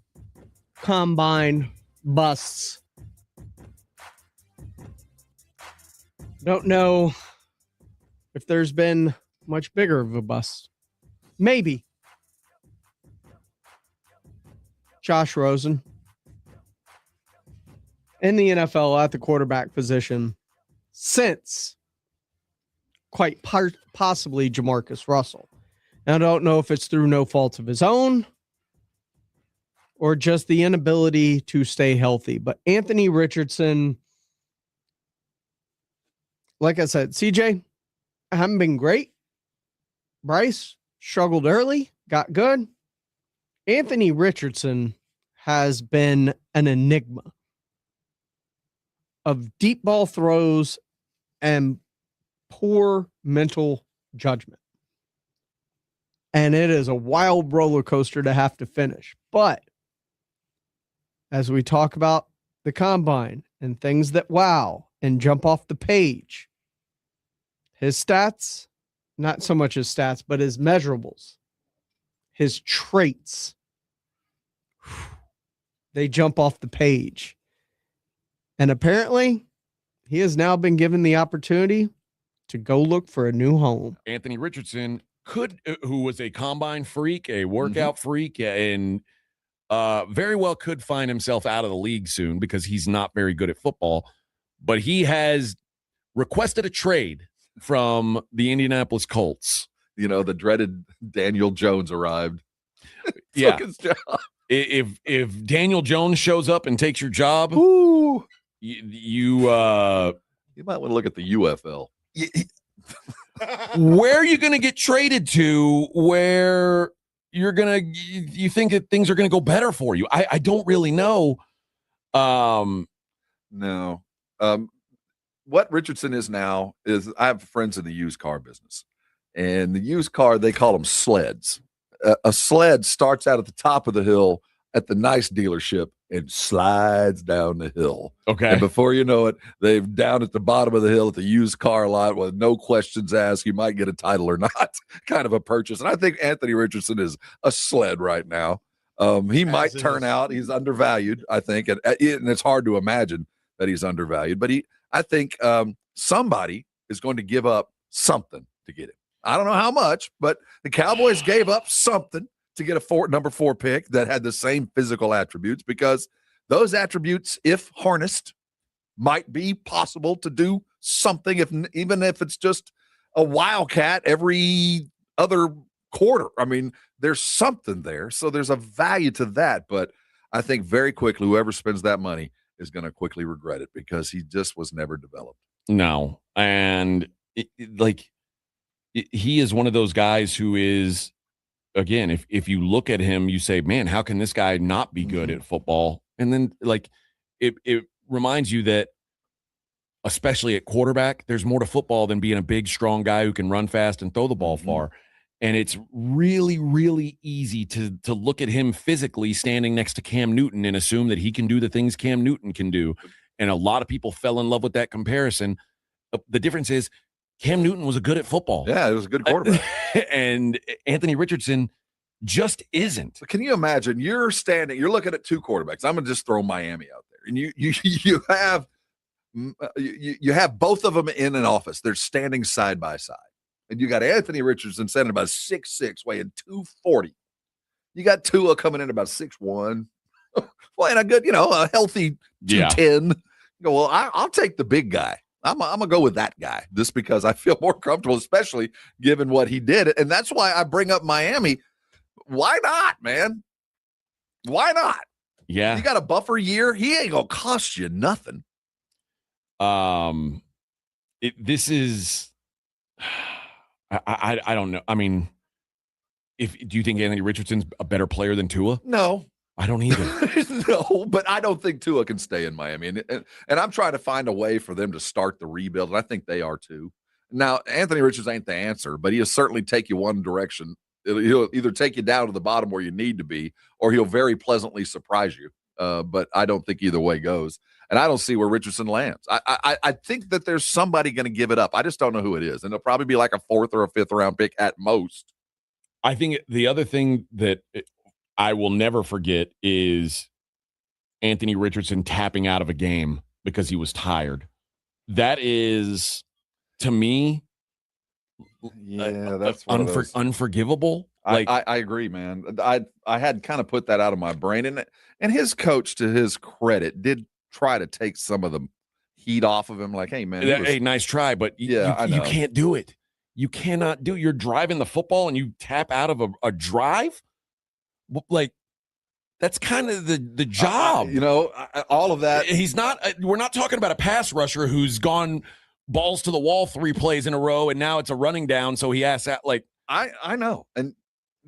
combine, busts, don't know if there's been much bigger of a bust. Maybe. Josh Rosen in the NFL at the quarterback position since quite possibly Jamarcus Russell. And I don't know if it's through no fault of his own or just the inability to stay healthy. But Anthony Richardson, like I said, CJ, haven't been great. Bryce struggled early, got good. Anthony Richardson has been an enigma of deep ball throws and poor mental judgment. And it is a wild roller coaster to have to finish. But as we talk about the combine and things that wow and jump off the page, his stats, not so much his stats, but his measurables, his traits, they jump off the page. And apparently, he has now been given the opportunity to go look for a new home. Anthony Richardson who was a combine freak, a workout freak, and very well could find himself out of the league soon because he's not very good at football. But he has requested a trade from the Indianapolis Colts. You know, the dreaded Daniel Jones arrived. Yeah. Took his job. If Daniel Jones shows up and takes your job, Ooh. you might want to look at the UFL. Where are you going to get traded to where you think that things are going to go better for you? I don't really know. No. What Richardson is now is I have friends in the used car business, and the used car, they call them sleds. A sled starts out at the top of the hill at the nice dealership and slides down the hill. Okay. And before you know it, they're down at the bottom of the hill at the used car lot with no questions asked. You might get a title or not kind of a purchase. And I think Anthony Richardson is a sled right now. He might turn out, he's undervalued, I think. And it's hard to imagine that he's undervalued. But I think somebody is going to give up something to get him. I don't know how much, but the Cowboys gave up something to get a number 4 pick that had the same physical attributes, because those attributes, if harnessed, might be possible to do something, even if it's just a wildcat every other quarter. I mean, there's something there. So there's a value to that. But I think very quickly, whoever spends that money is going to quickly regret it, because he just was never developed. No. And he is one of those guys who is, again, if you look at him, you say, man, how can this guy not be good at football? And then it reminds you that, especially at quarterback, there's more to football than being a big, strong guy who can run fast and throw the ball far. And it's really, really easy to look at him physically standing next to Cam Newton and assume that he can do the things Cam Newton can do. And a lot of people fell in love with that comparison. The difference is Cam Newton was good at football. Yeah, he was a good quarterback. And Anthony Richardson just isn't. So can you imagine you're looking at 2 quarterbacks. I'm going to just throw Miami out there. And you have both of them in an office. They're standing side by side. And you got Anthony Richardson standing about 6'6", weighing 240. You got Tua coming in about 6'1", playing a good, a healthy 210. You go, well, I'll take the big guy. I'm going to go with that guy just because I feel more comfortable, especially given what he did. And that's why I bring up Miami. Why not, man? Why not? Yeah. You got a buffer year. He ain't going to cost you nothing. This is, I don't know. I mean, do you think Anthony Richardson's a better player than Tua? No. I don't either. No, but I don't think Tua can stay in Miami. And I'm trying to find a way for them to start the rebuild, and I think they are too. Now, Anthony Richardson ain't the answer, but he'll certainly take you one direction. He'll either take you down to the bottom where you need to be, or he'll very pleasantly surprise you. But I don't think either way goes. And I don't see where Richardson lands. I think that there's somebody going to give it up. I just don't know who it is. And it'll probably be like a 4th or a 5th round pick at most. I think the other thing that I will never forget is Anthony Richardson tapping out of a game because he was tired. That is, to me, that's unforgivable. Like I agree, man. I had kind of put that out of my brain, and his coach, to his credit, did try to take some of the heat off of him. Like, hey, man, hey, nice try, but you can't do it. You cannot do. You're driving the football and you tap out of a drive. Like, that's kind of the job. All of that. He's not. We're not talking about a pass rusher who's gone balls to the wall 3 plays in a row, and now it's a running down. So he has that. Like, I know,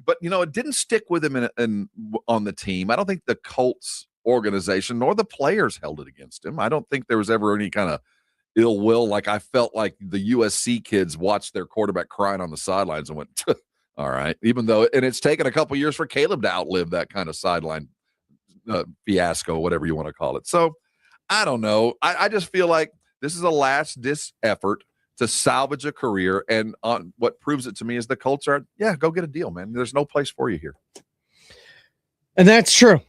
but it didn't stick with him on the team. I don't think the Colts organization nor the players held it against him. I don't think there was ever any kind of ill will. Like, I felt like the USC kids watched their quarterback crying on the sidelines and went, all right, even though, and it's taken a couple years for Caleb to outlive that kind of sideline fiasco, whatever you want to call it. So I don't know. I just feel like this is a last-ditch effort to salvage a career. And on what proves it to me is the Colts are, go get a deal, man. There's no place for you here. And that's true.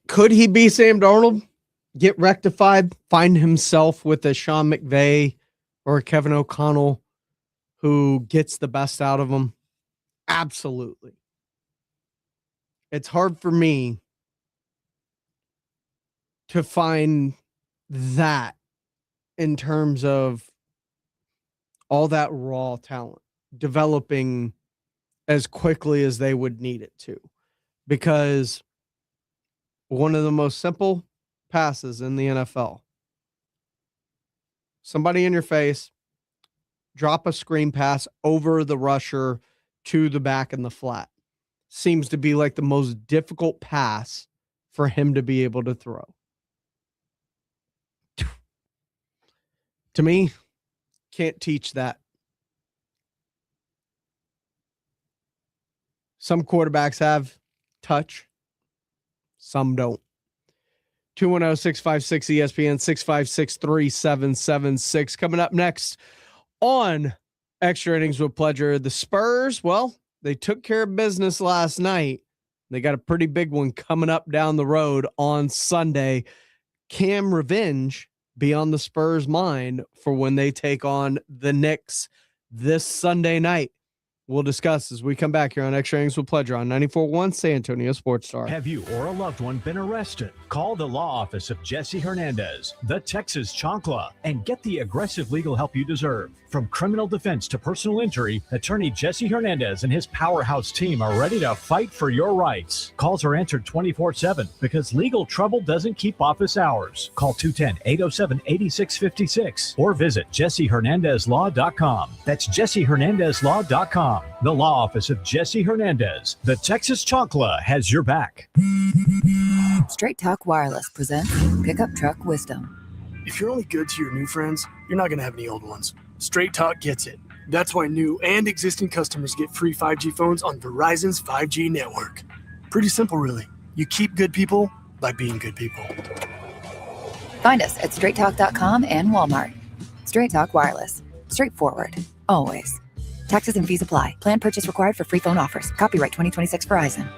Could he be Sam Darnold? Get rectified, find himself with a Sean McVay or a Kevin O'Connell who gets the best out of him? Absolutely. It's hard for me to find that in terms of all that raw talent developing as quickly as they would need it to. Because one of the most simple passes in the NFL, somebody in your face, drop a screen pass over the rusher to the back in the flat, seems to be like the most difficult pass for him to be able to throw. To me, can't teach that. Some quarterbacks have touch, some don't. 210-656-ESPN, 656-3776. Coming up next on Extra Innings with Pleasure, the Spurs, well, they took care of business last night. They got a pretty big one coming up down the road on Sunday. Can revenge be on the Spurs' mind for when they take on the Knicks this Sunday night? We'll discuss as we come back here on Extra Innings with Pleasure on 94.1 San Antonio Sports Star. Have you or a loved one been arrested? Call the law office of Jesse Hernandez, the Texas Chancla, and get the aggressive legal help you deserve. From criminal defense to personal injury, attorney Jesse Hernandez and his powerhouse team are ready to fight for your rights. Calls are answered 24/7 because legal trouble doesn't keep office hours. Call 210-807-8656 or visit JesseHernandezLaw.com. That's JesseHernandezLaw.com. The law office of Jesse Hernandez, the Texas Chancla, has your back. Straight Talk Wireless presents Pickup Truck Wisdom. If you're only good to your new friends, you're not going to have any old ones. Straight Talk gets it. That's why new and existing customers get free 5G phones on Verizon's 5G network. Pretty simple, really. You keep good people by being good people. Find us at straighttalk.com and Walmart. Straight Talk Wireless. Straightforward. Always. Taxes and fees apply. Plan purchase required for free phone offers. Copyright 2026 Verizon.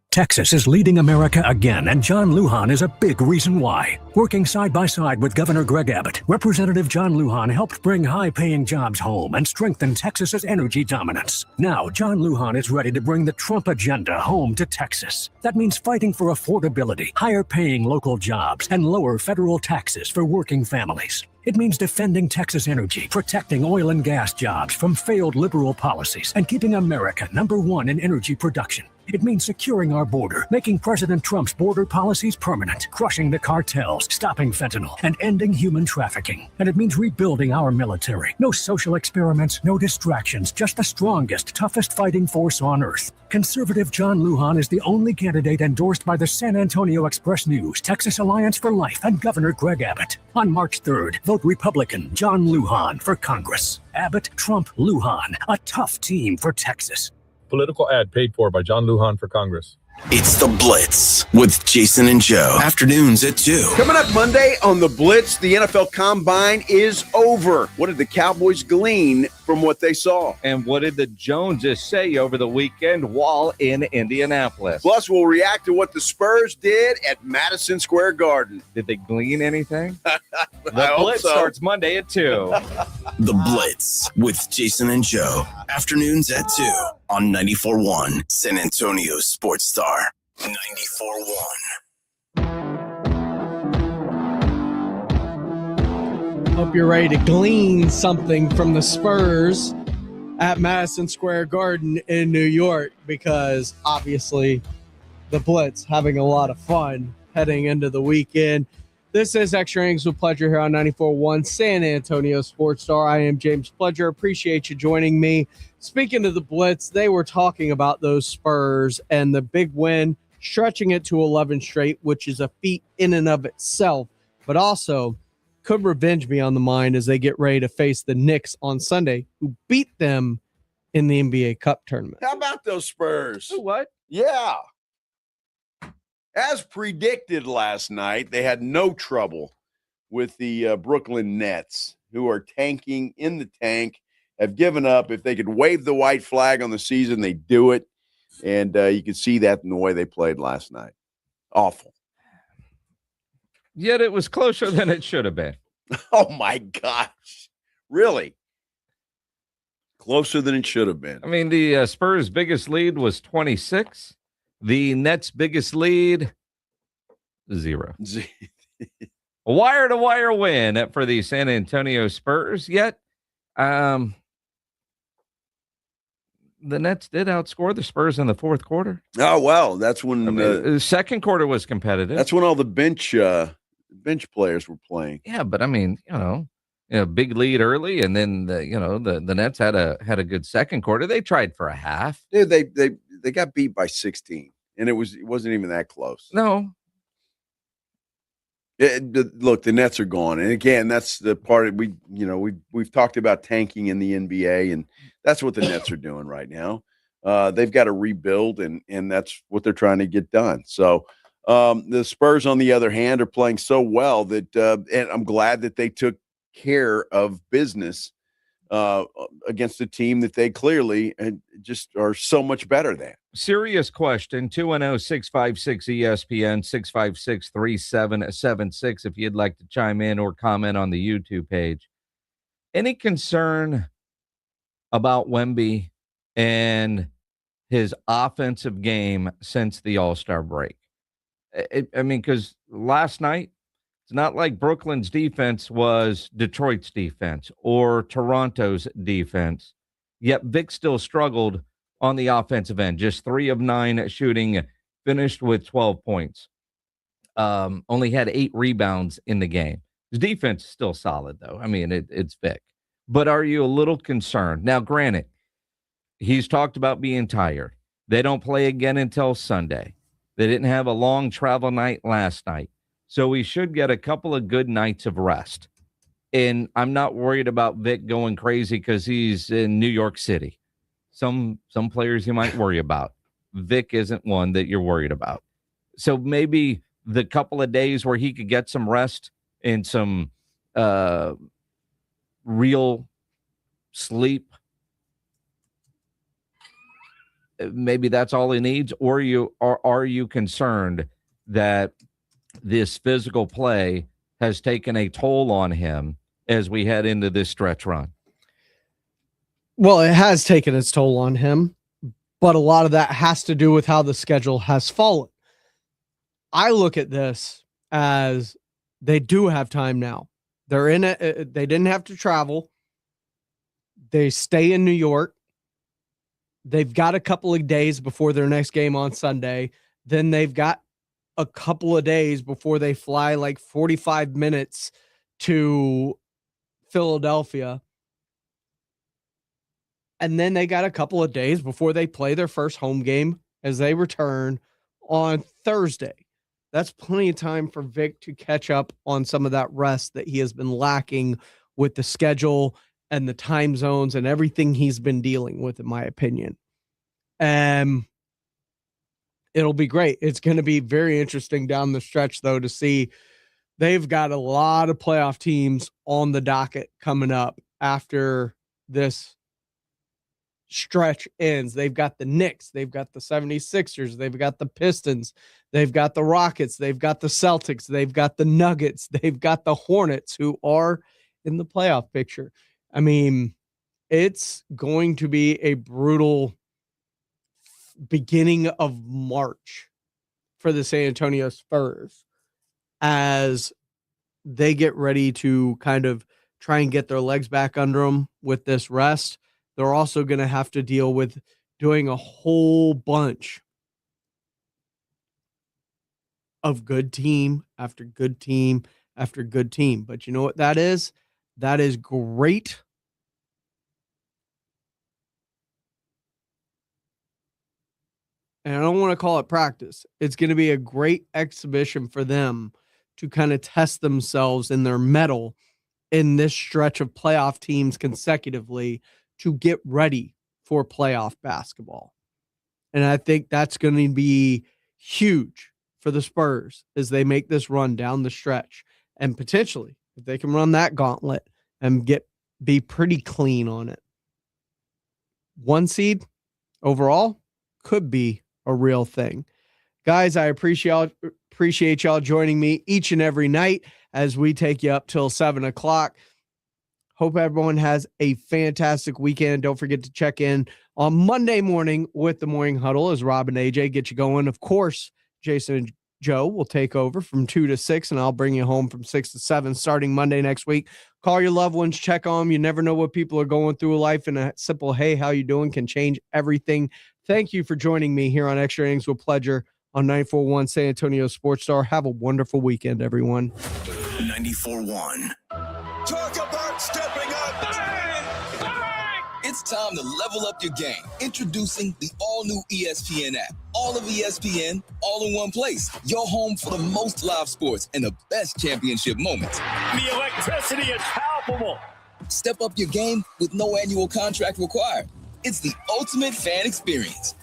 Texas is leading America again, and John Lujan is a big reason why. Working side by side with Governor Greg Abbott, Representative John Lujan helped bring high-paying jobs home and strengthen Texas's energy dominance. Now, John Lujan is ready to bring the Trump agenda home to Texas. That means fighting for affordability, higher-paying local jobs, and lower federal taxes for working families. It means defending Texas energy, protecting oil and gas jobs from failed liberal policies, and keeping America #1 in energy production. It means securing our border, making President Trump's border policies permanent, crushing the cartels, stopping fentanyl, and ending human trafficking. And it means rebuilding our military. No social experiments, no distractions, just the strongest, toughest fighting force on earth. Conservative John Lujan is the only candidate endorsed by the San Antonio Express News, Texas Alliance for Life, and Governor Greg Abbott. On March 3rd, vote Republican John Lujan for Congress. Abbott, Trump, Lujan, a tough team for Texas. Political ad paid for by John Lujan for Congress. It's The Blitz with Jason and Joe. Afternoons at 2. Coming up Monday on The Blitz, the NFL Combine is over. What did the Cowboys glean from what they saw? And what did the Joneses say over the weekend while in Indianapolis? Plus, we'll react to what the Spurs did at Madison Square Garden. Did they glean anything? The I hope Blitz so. starts Monday at 2. The Blitz with Jason and Joe. Afternoons at 2 on 94.1 San Antonio Sports Star. 94.1. Hope you're ready to glean something from the Spurs at Madison Square Garden in New York, because obviously the Blitz having a lot of fun heading into the weekend. This is Extra Innings with Pleasure here on 94.1 San Antonio Sports Star. I am James Pledger. Appreciate you joining me. Speaking of the Blitz, they were talking about those Spurs and the big win, stretching it to 11 straight, which is a feat in and of itself, but also could revenge be on the mind as they get ready to face the Knicks on Sunday, who beat them in the NBA Cup tournament. How about those Spurs? What? Yeah. As predicted last night, they had no trouble with the Brooklyn Nets, who are tanking in the tank, have given up. If they could wave the white flag on the season, they do it. And you could see that in the way they played last night. Awful. Yet it was closer than it should have been. Oh, my gosh. Really? Closer than it should have been. I mean, the Spurs' biggest lead was 26. The Nets' biggest lead, 0. A wire-to-wire win for the San Antonio Spurs. Yet, the Nets did outscore the Spurs in the fourth quarter. Oh, well, that's when the second quarter was competitive. That's when all the bench players were playing. Yeah, but I mean, big lead early, and then the Nets had a good second quarter. They tried for a half. Dude, they got beat by 16, and it wasn't even that close. No. Look, the Nets are gone, and again, that's the part we've talked about tanking in the NBA, and that's what the Nets are doing right now. They've got to rebuild, and that's what they're trying to get done. So the Spurs, on the other hand, are playing so well that, and I'm glad that they took care of business against a team that they clearly just are so much better than. Serious question, 210-656-ESPN, 656-3776, if you'd like to chime in or comment on the YouTube page. Any concern about Wemby and his offensive game since the All-Star break? I mean, because last night, it's not like Brooklyn's defense was Detroit's defense or Toronto's defense, yet Vic still struggled on the offensive end. Just 3 of 9 shooting, finished with 12 points. Only had 8 rebounds in the game. His defense is still solid, though. I mean, it's Vic. But are you a little concerned? Now, granted, he's talked about being tired. They don't play again until Sunday. They didn't have a long travel night last night. So we should get a couple of good nights of rest. And I'm not worried about Vic going crazy because he's in New York City. Some players you might worry about. Vic isn't one that you're worried about. So maybe the couple of days where he could get some rest and some real sleep, maybe that's all he needs. Or are you concerned that this physical play has taken a toll on him as we head into this stretch run? Well, it has taken its toll on him, but a lot of that has to do with how the schedule has fallen. I look at this as they do have time now. They're in it. They didn't have to travel. They stay in New York. They've got a couple of days before their next game on Sunday. Then they've got a couple of days before they fly like 45 minutes to Philadelphia. And then they got a couple of days before they play their first home game as they return on Thursday. That's plenty of time for Vic to catch up on some of that rest that he has been lacking with the schedule and the time zones and everything he's been dealing with, in my opinion. It'll be great. It's going to be very interesting down the stretch, though, to see. They've got a lot of playoff teams on the docket coming up after this stretch ends. They've got the Knicks, they've got the 76ers, they've got the Pistons, they've got the Rockets, they've got the Celtics, they've got the Nuggets, they've got the Hornets, who are in the playoff picture. I mean, it's going to be a brutal beginning of March for the San Antonio Spurs as they get ready to kind of try and get their legs back under them with this rest. They're also going to have to deal with doing a whole bunch of good team after good team after good team. But you know what that is? That is great. And I don't want to call it practice. It's going to be a great exhibition for them to kind of test themselves in their mettle in this stretch of playoff teams consecutively to get ready for playoff basketball. And I think that's going to be huge for the Spurs as they make this run down the stretch. And potentially, if they can run that gauntlet and be pretty clean on it, 1 seed overall could be a real thing. Guys, I appreciate y'all joining me each and every night as we take you up till 7:00. Hope everyone has a fantastic weekend. Don't forget to check in on Monday morning with the Morning Huddle as Rob and AJ get you going. Of course, Jason and Joe will take over from 2 to 6, and I'll bring you home from 6 to 7 starting Monday next week. Call your loved ones, check on them. You never know what people are going through in life, and a simple, hey, how you doing can change everything. Thank you for joining me here on Extra Innings with Pleasure on 94.1 San Antonio Sports Star. Have a wonderful weekend, everyone. 94.1. Talk about stepping up. It's time to level up your game. Introducing the all-new ESPN app. All of ESPN, all in one place. Your home for the most live sports and the best championship moments. The electricity is palpable. Step up your game with no annual contract required. It's the ultimate fan experience.